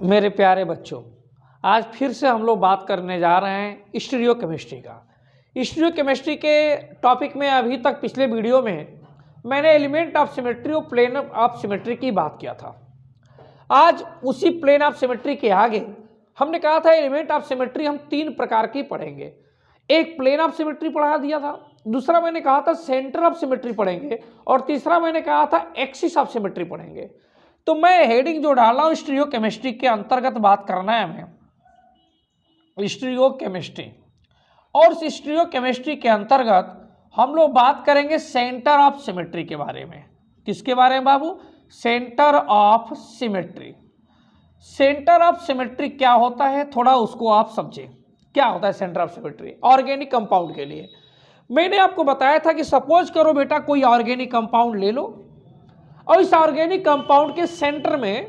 मेरे प्यारे बच्चों, आज फिर से हम लोग बात करने जा रहे हैं स्टीरियोकेमिस्ट्री का। स्टीरियोकेमिस्ट्री के टॉपिक में अभी तक पिछले वीडियो में मैंने एलिमेंट ऑफ सिमेट्री और प्लेन ऑफ सिमेट्री की बात किया था। आज उसी प्लेन ऑफ सिमेट्री के आगे हमने कहा था एलिमेंट ऑफ सिमेट्री हम तीन प्रकार की पढ़ेंगे। एक प्लेन ऑफ सिमेट्री पढ़ा दिया था, दूसरा मैंने कहा था सेंटर ऑफ सिमेट्री पढ़ेंगे और तीसरा मैंने कहा था एक्सिस ऑफ सिमेट्री पढ़ेंगे। तो मैं हेडिंग जो डाला हूं स्टीरियोकेमिस्ट्री के अंतर्गत बात करना है हमें स्टीरियोकेमिस्ट्री, और इस स्टीरियोकेमिस्ट्री के अंतर्गत हम लोग बात करेंगे सेंटर ऑफ सिमेट्री के बारे में। किसके बारे में बाबू? Centre of symmetry. Centre of symmetry क्या होता है, थोड़ा उसको आप समझें। क्या होता है centre of symmetry? Organic compound के लिए मैंने आपको बताया था कि सपोज करो बेटा कोई ऑर्गेनिक कंपाउंड ले लो और इस ऑर्गेनिक कंपाउंड के सेंटर में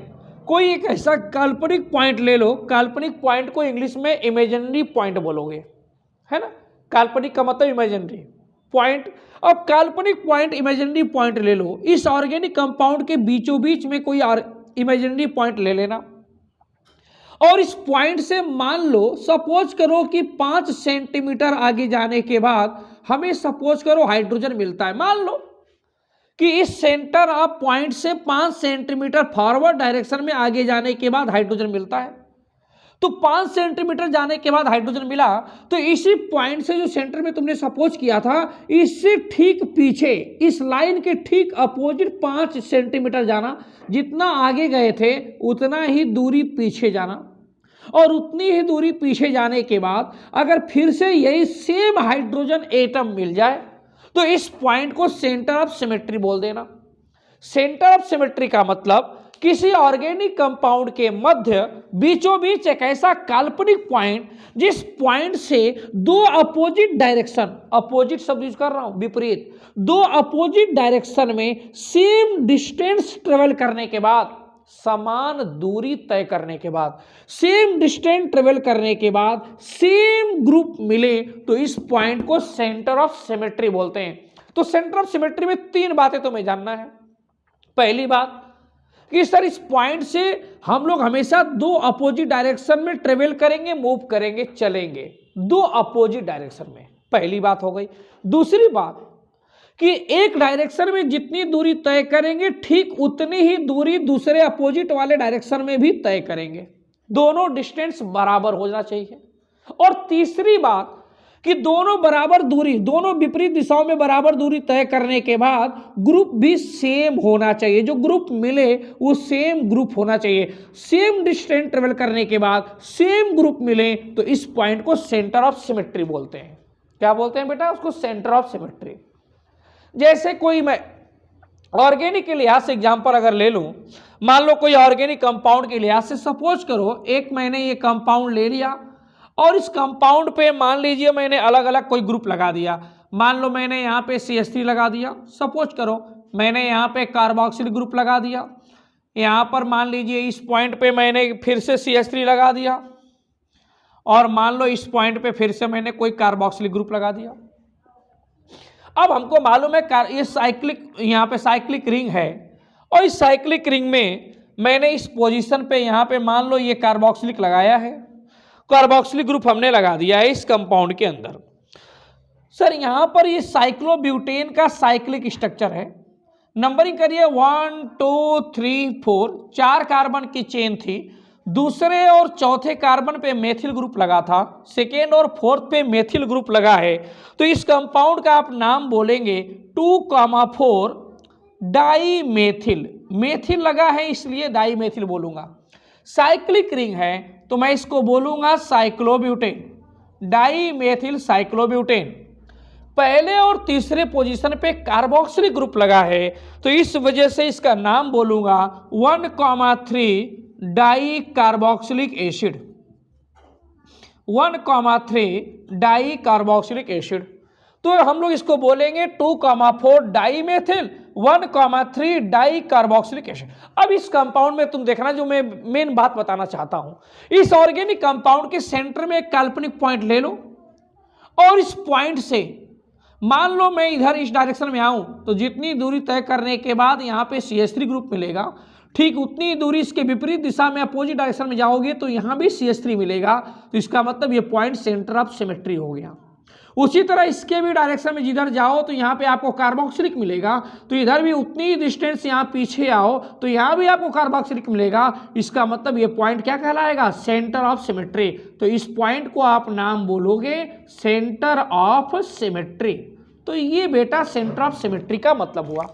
कोई एक ऐसा काल्पनिक पॉइंट ले लो। काल्पनिक पॉइंट को इंग्लिश में इमेजिनरी पॉइंट बोलोगे, है ना। काल्पनिक का मतलब इमेजिनरी पॉइंट। अब काल्पनिक पॉइंट इमेजिनरी पॉइंट ले लो, इस ऑर्गेनिक कंपाउंड के बीचों बीच में कोई इमेजिनरी पॉइंट ले लेना और इस पॉइंट से मान लो सपोज करो कि 5 सेंटीमीटर आगे जाने के बाद हमें सपोज करो हाइड्रोजन मिलता है। मान लो कि इस सेंटर ऑफ पॉइंट से 5 सेंटीमीटर फॉरवर्ड डायरेक्शन में आगे जाने के बाद हाइड्रोजन मिलता है। तो 5 सेंटीमीटर जाने के बाद हाइड्रोजन मिला, तो इसी पॉइंट से जो सेंटर में तुमने सपोज किया था, इससे ठीक पीछे इस लाइन के ठीक अपोजिट 5 सेंटीमीटर जाना। जितना आगे गए थे उतना ही दूरी पीछे जाना और उतनी ही दूरी पीछे जाने के बाद अगर फिर से यही सेम हाइड्रोजन एटम मिल जाए तो इस पॉइंट को सेंटर ऑफ सिमेट्री बोल देना। सेंटर ऑफ सिमेट्री का मतलब किसी ऑर्गेनिक कंपाउंड के मध्य बीचों बीच एक ऐसा काल्पनिक पॉइंट जिस पॉइंट से दो अपोजिट डायरेक्शन, अपोजिट शब्द यूज कर रहा हूं, विपरीत, दो अपोजिट डायरेक्शन में सेम डिस्टेंस ट्रेवल करने के बाद, समान दूरी तय करने के बाद, सेम डिस्टेंस ट्रेवल करने के बाद सेम ग्रुप मिले तो इस पॉइंट को सेंटर ऑफ सिमेट्री बोलते हैं। तो सेंटर ऑफ सिमेट्री में 3 बातें तुम्हें जानना है। पहली बात कि सर इस पॉइंट से हम लोग हमेशा 2 अपोजिट डायरेक्शन में ट्रेवल करेंगे, मूव करेंगे, चलेंगे 2 अपोजिट डायरेक्शन में। पहली बात हो गई। दूसरी बात कि एक डायरेक्शन में जितनी दूरी तय करेंगे ठीक उतनी ही दूरी दूसरे अपोजिट वाले डायरेक्शन में भी तय करेंगे, दोनों डिस्टेंस बराबर होना चाहिए। और तीसरी बात कि दोनों बराबर दूरी, दोनों विपरीत दिशाओं में बराबर दूरी तय करने के बाद ग्रुप भी सेम होना चाहिए। जो ग्रुप मिले वो सेम ग्रुप होना चाहिए। सेम डिस्टेंस ट्रेवल करने के बाद सेम ग्रुप मिले तो इस पॉइंट को सेंटर ऑफ सिमेट्री बोलते हैं। क्या बोलते हैं बेटा? उसको सेंटर ऑफ सिमेट्री। जैसे कोई मैं ऑर्गेनिक के लिहाज से एग्जांपल अगर ले लूं, मान लो कोई ऑर्गेनिक कंपाउंड के लिहाज से सपोज करो एक मैंने ये कंपाउंड ले लिया और इस कंपाउंड पे मान लीजिए मैंने अलग अलग कोई ग्रुप लगा दिया। मान लो मैंने यहाँ पे CH3 लगा दिया, सपोज करो मैंने यहाँ पे कार्बोक्सिल ग्रुप लगा दिया, यहाँ पर मान लीजिए इस पॉइंट पे मैंने फिर से CH3 लगा दिया और मान लो इस पॉइंट पे फिर से मैंने कोई कार्बोक्सिल ग्रुप लगा दिया। अब हमको मालूम है ये साइक्लिक, यहाँ पे साइक्लिक रिंग है और इस साइक्लिक रिंग में मैंने इस पोजीशन पे यहाँ पे मान लो ये कार्बोक्सिलिक लगाया है, कार्बोक्सिलिक ग्रुप हमने लगा दिया है इस कंपाउंड के अंदर। सर यहाँ पर ये साइक्लोब्यूटेन का साइक्लिक स्ट्रक्चर है। नंबरिंग करिए 1 2 3 4, 4 कार्बन की चेन थी। दूसरे और चौथे कार्बन पे मेथिल ग्रुप लगा था, सेकेंड और फोर्थ पे मेथिल ग्रुप लगा है। तो इस कंपाउंड का आप नाम बोलेंगे 2,4 डाई मेथिल। मेथिल लगा है इसलिए डाई मेथिल बोलूंगा। साइक्लिक रिंग है तो मैं इसको बोलूंगा साइक्लोब्यूटेन, डाई मेथिल साइक्लोब्यूटेन। पहले और तीसरे पोजीशन पे कार्बोक्सिलिक ग्रुप लगा है तो इस वजह से इसका नाम बोलूंगा 1,3 di carboxylic acid, 1,3 di carboxylic acid. तो हम लोग इसको बोलेंगे 2,4 di methyl, 1,3 di carboxylic acid. अब इस कंपाउंड में तुम देखना, जो मैं मेन बात बताना चाहता हूं, इस ऑर्गेनिक कंपाउंड के सेंटर में एक काल्पनिक पॉइंट ले लो और इस पॉइंट से मान लो मैं इधर इस डायरेक्शन में आऊं तो जितनी दूरी तय करने के बाद यहाँ पे CH3 ग्रुप मिलेगा, ठीक उतनी दूरी इसके विपरीत दिशा में अपोजिट डायरेक्शन में जाओगे तो यहाँ भी CH3 मिलेगा, तो इसका मतलब ये पॉइंट सेंटर ऑफ सिमेट्री हो गया। उसी तरह इसके भी डायरेक्शन में जिधर जाओ तो यहाँ पे आपको कार्बोक्सिलिक मिलेगा, तो इधर भी उतनी डिस्टेंस यहाँ पीछे आओ तो यहाँ भी आपको कार्बोक्सिलिक मिलेगा। इसका मतलब ये पॉइंट क्या कहलाएगा, सेंटर ऑफ सिमेट्री। तो इस पॉइंट को आप नाम बोलोगे सेंटर ऑफ सिमेट्री। तो ये बेटा सेंटर ऑफ सिमेट्री का मतलब हुआ।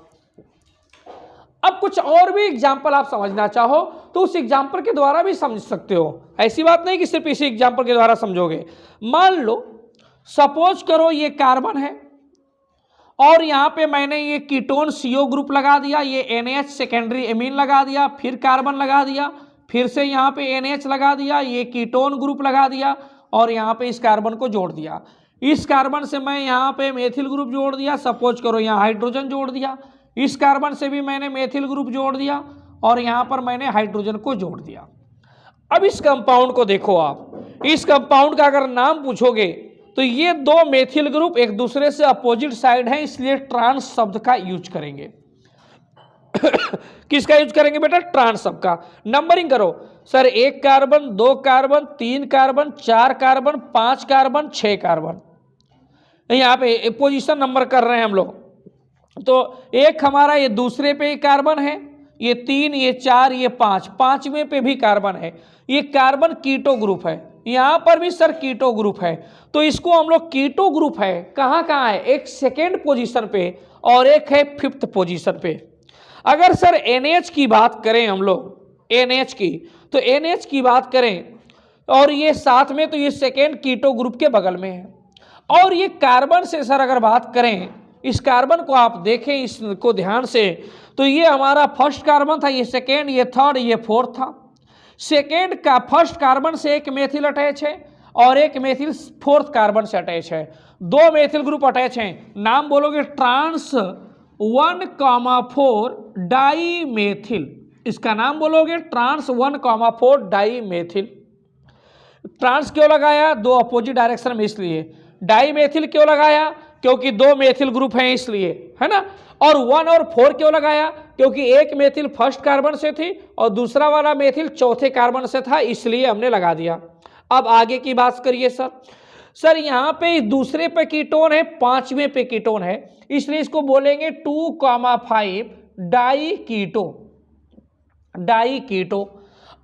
अब कुछ और भी एग्जाम्पल आप समझना चाहो तो उस एग्जाम्पल के द्वारा भी समझ सकते हो, ऐसी बात नहीं कि सिर्फ इसी एग्जाम्पल के द्वारा समझोगे। मान लो सपोज करो ये कार्बन है और यहाँ पे मैंने ये कीटोन CO ग्रुप लगा दिया, ये NH सेकेंडरी एमीन लगा दिया, फिर कार्बन लगा दिया, फिर से यहाँ पे NH लगा दिया, ये कीटोन ग्रुप लगा दिया और यहाँ पे इस कार्बन को जोड़ दिया। इस कार्बन से मैं यहाँ पे मेथिल ग्रुप जोड़ दिया, सपोज करो यहाँ हाइड्रोजन जोड़ दिया। इस कार्बन से भी मैंने मेथिल ग्रुप जोड़ दिया और यहाँ पर मैंने हाइड्रोजन को जोड़ दिया। अब इस कंपाउंड को देखो आप, इस कंपाउंड का अगर नाम पूछोगे तो ये दो मेथिल ग्रुप एक दूसरे से अपोजिट साइड है, इसलिए ट्रांस शब्द का यूज करेंगे। किसका यूज करेंगे बेटा, ट्रांस शब्द का। नंबरिंग करो sir, 1 carbon, 2 carbon, 3 carbon, 4 carbon, 5 carbon, 6 carbon. यहाँ पे पोजीशन नंबर कर रहे हैं हम लोग। तो एक हमारा ये दूसरे पे कार्बन है, ये 3, ये 4, ये 5, 5वें पे भी कार्बन है। ये कार्बन कीटो ग्रुप है, यहाँ पर भी सर कीटो ग्रुप है। तो इसको हम लोग कीटो ग्रुप है कहाँ कहाँ है, एक सेकेंड पोजीशन पे और एक है 5th पोजीशन पे। अगर सर NH की बात करें हम लोग, NH की, तो NH की बात करें और ये साथ में, तो ये सेकेंड कीटो ग्रुप के बगल में है। और ये कार्बन से सर अगर बात करें, इस कार्बन को आप देखें इसको ध्यान से, तो ये हमारा फर्स्ट कार्बन था, ये सेकेंड, ये थर्ड, ये फोर्थ था। सेकेंड का फर्स्ट कार्बन से एक मेथिल अटैच है और एक मेथिल फोर्थ कार्बन से अटैच है, 2 मेथिल ग्रुप अटैच हैं। नाम बोलोगे ट्रांस 1,4 डाई मेथिल। इसका नाम बोलोगे ट्रांस 1,4 डाई मेथिल। ट्रांस क्यों लगाया, 2 अपोजिट डायरेक्शन में इसलिए। डाई मेथिल क्यों लगाया, क्योंकि 2 मेथिल ग्रुप हैं इसलिए, है ना। और 1 और 4 क्यों लगाया, क्योंकि एक मेथिल फर्स्ट कार्बन से थी और दूसरा वाला मेथिल चौथे कार्बन से था, इसलिए हमने लगा दिया। अब आगे की बात करिए सर यहाँ पे दूसरे पे कीटोन है, 5वें पे कीटोन है, इसलिए इसको बोलेंगे 2,5 डाई कीटो।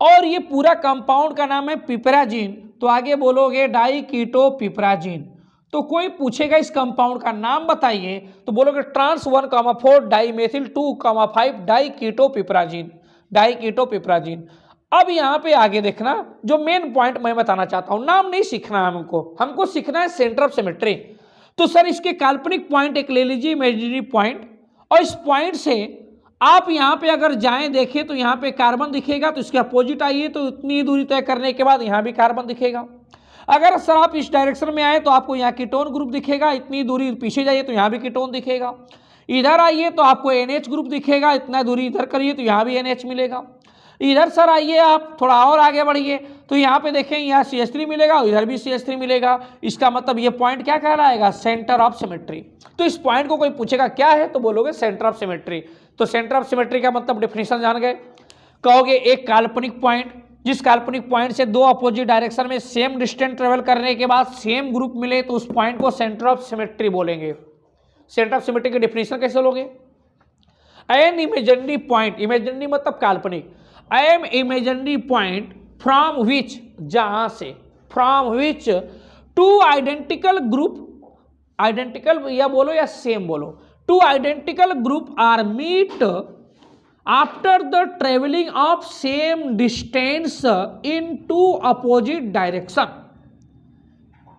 और ये पूरा कंपाउंड का नाम है पिपराजीन, तो आगे बोलोगे डाई कीटो पिपराजीन। तो कोई पूछेगा इस कंपाउंड का नाम बताइए तो बोलोगे ट्रांस 1,4 डाई मेथिल 2,5 डाई कीटो पिपराजीन। अब यहाँ पे आगे देखना, जो मेन पॉइंट मैं बताना चाहता हूँ, नाम नहीं सीखना है हमको सीखना है सेंटर ऑफ सिमेट्री। तो सर इसके काल्पनिक पॉइंट एक ले लीजिए, इमेजिनरी पॉइंट, और इस पॉइंट से आप यहाँ पे अगर जाएं देखें तो यहाँ पे कार्बन दिखेगा, तो इसके अपोजिट आइए तो इतनी दूरी तय करने के बाद यहाँ भी कार्बन दिखेगा। अगर सर आप इस डायरेक्शन में आए तो आपको यहाँ कीटोन ग्रुप दिखेगा, इतनी दूरी पीछे जाइए तो यहाँ भी कीटोन दिखेगा। इधर आइए तो आपको NH ग्रुप दिखेगा, इतना दूरी इधर करिए तो यहाँ भी NH मिलेगा। इधर सर आइए आप थोड़ा और आगे बढ़िए तो यहाँ पे देखें, यहाँ CH3 मिलेगा, इधर भी CH3 मिलेगा। इसका मतलब ये पॉइंट क्या कहलाएगा, सेंटर ऑफ सिमेट्री। तो इस पॉइंट को कोई पूछेगा क्या है तो बोलोगे सेंटर ऑफ सिमेट्री। तो सेंटर ऑफ सिमेट्री का मतलब डेफिनेशन जान गए। कहोगे एक काल्पनिक पॉइंट, जिस काल्पनिक पॉइंट से 2 अपोजिट डायरेक्शन में सेम डिस्टेंस ट्रेवल करने के बाद सेम ग्रुप मिले तो उस पॉइंट को सेंटर ऑफ सिमेट्री बोलेंगे। सेंटर ऑफ सिमेट्री की डेफिनेशन कैसे लोगे, एन इमेजिनरी पॉइंट, इमेजिनरी मतलब काल्पनिक, an imaginary point from which, जहां से, from which 2 identical group, identical या बोलो या सेम बोलो, 2 identical group are meet after the traveling of same distance in 2 opposite direction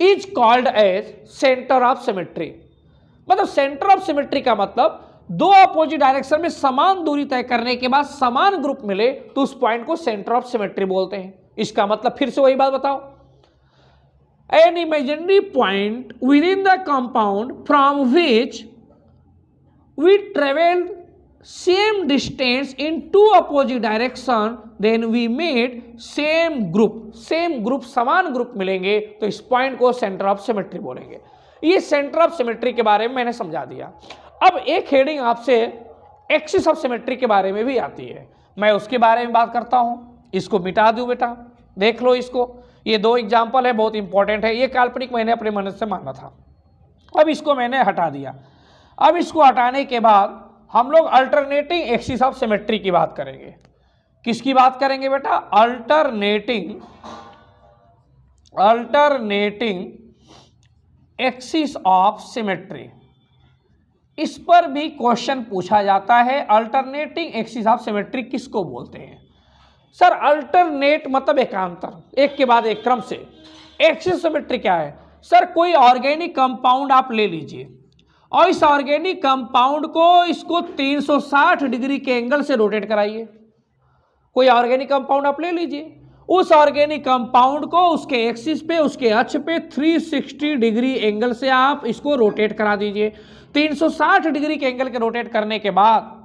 is called as center of symmetry। मतलब centre of symmetry का मतलब 2 opposite direction में समान दूरी तय करने के बाद समान ग्रुप मिले तो उस पॉइंट को सेंटर ऑफ सिमेट्री बोलते हैं। इसका मतलब फिर से वही बात बताओ, an imaginary point within the compound from which we travel same distance in 2 opposite direction, then we made same group, समान ग्रुप मिलेंगे तो इस पॉइंट को सेंटर ऑफ सिमेट्री बोलेंगे। ये सेंटर ऑफ सिमेट्री के बारे में मैंने समझा दिया। अब एक हेडिंग आपसे एक्सिस ऑफ सिमेट्री के बारे में भी आती है, मैं उसके बारे में बात करता हूँ। इसको मिटा दूँ बेटा, देख लो इसको, ये दो एग्जाम्पल है, बहुत इंपॉर्टेंट है। ये काल्पनिक मैंने अपने मन से माना था, अब इसको मैंने हटा दिया। अब इसको हटाने के बाद हम लोग अल्टरनेटिंग एक्सिस ऑफ सिमेट्री की बात करेंगे। किसकी बात करेंगे बेटा? Alternating axis of symmetry. इस पर भी क्वेश्चन पूछा जाता है, अल्टरनेटिंग एक्सिस ऑफ सिमेट्री किसको बोलते हैं? सर अल्टरनेट मतलब एकांतर, एक के बाद एक क्रम से। एक्सिस सिमेट्री क्या है? सर कोई ऑर्गेनिक कंपाउंड आप ले लीजिए और इस ऑर्गेनिक कंपाउंड को इसको 360 डिग्री के एंगल से रोटेट कराइए। कोई ऑर्गेनिक कंपाउंड आप ले लीजिए, उस ऑर्गेनिक कंपाउंड को उसके एक्सिस पे, उसके अक्ष पे 360 डिग्री एंगल से आप इसको रोटेट करा दीजिए। 360 डिग्री के एंगल के रोटेट करने के बाद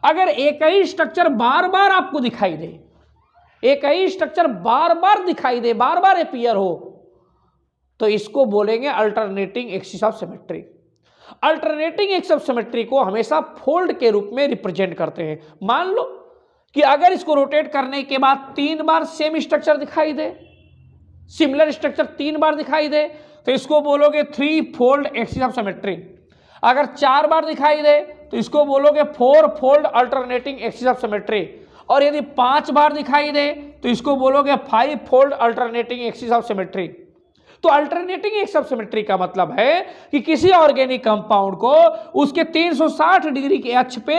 अगर एक ही स्ट्रक्चर बार बार आपको दिखाई दे, एक ही स्ट्रक्चर बार बार दिखाई दे, बार बार अपीयर हो, तो इसको बोलेंगे alternating axis of symmetry. Alternating axis of symmetry को हमेशा फोल्ड के रूप में रिप्रेजेंट करते हैं। मान लो कि अगर इसको रोटेट करने के बाद 3 बार सेम स्ट्रक्चर दिखाई दे, सिमिलर स्ट्रक्चर 3 बार दिखाई दे, तो इसको बोलोगे 3 फोल्ड एक्सिस ऑफ सिमेट्री। अगर 4 बार दिखाई दे तो इसको बोलोगे 4 fold alternating axis of symmetry. और यदि 5 बार दिखाई दे तो इसको बोलोगे 5 fold alternating axis of symmetry. तो अल्टरनेटिंग एक्सिस ऑफ सिमेट्री का मतलब है कि किसी ऑर्गेनिक कंपाउंड को उसके 360 डिग्री के अक्ष पे,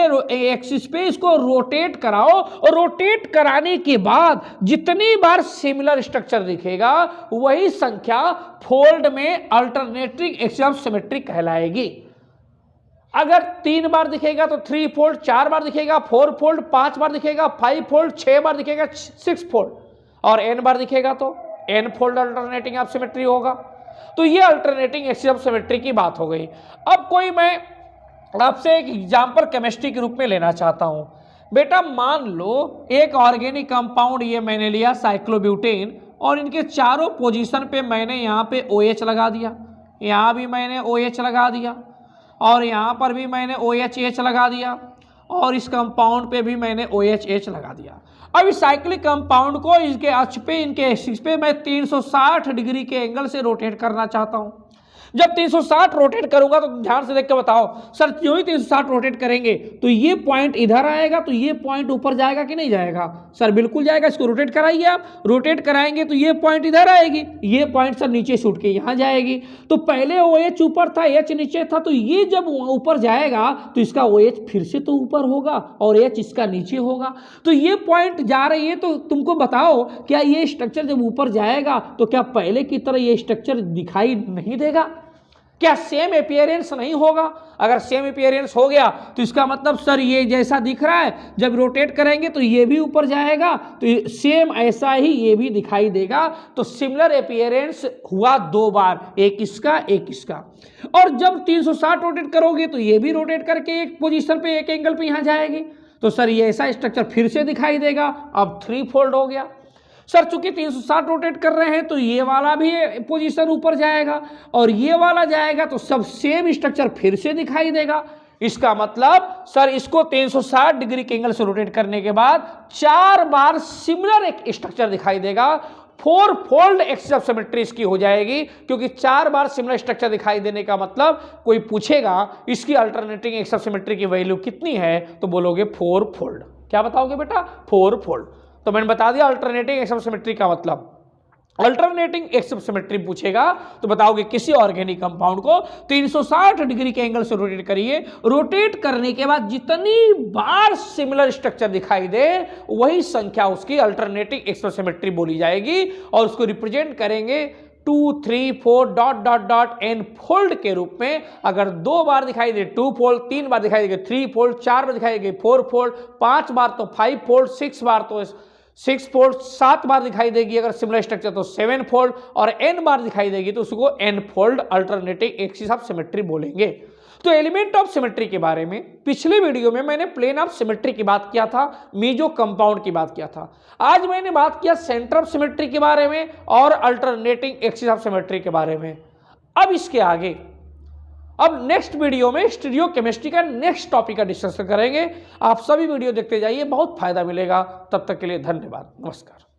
एक्सिस पे इसको रोटेट कराओ, और रोटेट कराने के बाद जितनी बार सिमिलर स्ट्रक्चर दिखेगा वही संख्या फोल्ड में अल्टरनेटिंग एक्सिस ऑफ सिमेट्री कहलाएगी। अगर 3 बार दिखेगा तो 3 फोल्ड, 4 बार दिखेगा 4 फोल्ड, 5 बार दिखेगा 5 फोल्ड, 6 बार दिखेगा 6 फोल्ड, और n बार दिखेगा तो n fold alternating of symmetry होगा। तो ये अल्टरनेटिंग एक्सिस ऑफ सिमेट्री की बात हो गई। अब कोई मैं आपसे एक एग्जांपल केमिस्ट्री के रूप में लेना चाहता हूं। बेटा मान लो एक ऑर्गेनिक कंपाउंड ये मैंने लिया साइक्लोब्यूटेन, और इनके चारों पोजीशन पे मैंने यहाँ पे OH लगा दिया, यहाँ भी मैंने OH लगा दिया, और यहाँ पर भी मैंने OH लगा दिया, और इस कंपाउंड पे भी मैंने OH लगा दिया। अब इस साइक्लिक कंपाउंड को इसके अक्ष पे, इनके एक्सिस पे मैं 360 डिग्री के एंगल से रोटेट करना चाहता हूं। जब 360 रोटेट करूंगा तो ध्यान से देख के बताओ सर, जो ही 360 रोटेट करेंगे तो ये पॉइंट इधर आएगा, तो ये पॉइंट ऊपर जाएगा कि नहीं जाएगा? सर बिल्कुल जाएगा। इसको रोटेट कराइए आप, रोटेट कराएंगे तो ये पॉइंट इधर आएगी, ये पॉइंट सर नीचे छूट के यहाँ जाएगी। तो पहले OH ऊपर था, H नीचे था, तो ये जब ऊपर जाएगा तो इसका OH फिर से तो ऊपर होगा और H इसका नीचे होगा। तो ये पॉइंट जा रही है, तो तुमको बताओ क्या ये स्ट्रक्चर जब ऊपर जाएगा तो क्या पहले की तरह ये स्ट्रक्चर दिखाई नहीं देगा? क्या सेम अपीयरेंस नहीं होगा? अगर सेम अपीयरेंस हो गया तो इसका मतलब सर ये जैसा दिख रहा है जब रोटेट करेंगे तो ये भी ऊपर जाएगा, तो सेम ऐसा ही ये भी दिखाई देगा। तो सिमिलर अपीयरेंस हुआ 2 बार, एक इसका एक इसका। और जब 360 रोटेट करोगे तो ये भी रोटेट करके एक पोजीशन पे, एक एंगल पे यहाँ जाएगी, तो सर ये ऐसा स्ट्रक्चर फिर से दिखाई देगा। अब 3 फोल्ड हो गया। सर चूंकि 360 रोटेट कर रहे हैं तो ये वाला भी पोजीशन ऊपर जाएगा और ये वाला जाएगा, तो सब सेम स्ट्रक्चर फिर से दिखाई देगा। इसका मतलब सर इसको 360 डिग्री के एंगल से रोटेट करने के बाद 4 बार सिमिलर एक स्ट्रक्चर दिखाई देगा। 4 फोल्ड एक्सिस ऑफ सिमेट्री इसकी हो जाएगी, क्योंकि 4 बार सिमिलर स्ट्रक्चर दिखाई देने का मतलब, कोई पूछेगा इसकी अल्टरनेटिंग एक्सिस ऑफ सिमेट्री की वैल्यू कितनी है, तो बोलोगे 4 फोल्ड। क्या बताओगे बेटा? 4 फोल्ड। तो मैंने बता दिया अल्टरनेटिंग एक्सिस ऑफ सिमेट्री का मतलब। अल्टरनेटिंग एक्सिस ऑफ सिमेट्री पूछेगा तो बताओगे किसी ऑर्गेनिक कंपाउंड को 360 डिग्री के एंगल से रोटेट करिए, रोटेट करने के बाद जितनी बार सिमिलर स्ट्रक्चर दिखाई दे वही संख्या उसकी अल्टरनेटिंग एक्सिस ऑफ सिमेट्री बोली जाएगी, और उसको रिप्रेजेंट करेंगे 2, 3, 4 ... n फोल्ड के रूप में। अगर 2 बार दिखाई दे 2 फोल्ड, 3 बार दिखाई देगी 3 फोल्ड, 4 बार दिखाई देगी 4 फोल्ड, 5 बार तो 5 फोल्ड, 6 बार तो 6 फोल्ड, 7 बार दिखाई देगी अगर सिमिलर स्ट्रक्चर तो 7 फोल्ड, और n बार दिखाई देगी तो उसको n fold alternating axis of symmetry बोलेंगे। तो एलिमेंट ऑफ सिमेट्री के बारे में पिछले वीडियो में मैंने प्लेन ऑफ सिमेट्री की बात किया था, मीजो कंपाउंड की बात किया था। आज मैंने बात किया सेंटर ऑफ सिमेट्री के बारे में और अल्टरनेटिंग एक्सिस ऑफ सिमेट्री के बारे में। अब इसके आगे अब नेक्स्ट वीडियो में स्टीरियो केमिस्ट्री का नेक्स्ट टॉपिक का डिस्कशन करेंगे। आप सभी वीडियो देखते जाइए, बहुत फायदा मिलेगा। तब तक के लिए धन्यवाद, नमस्कार।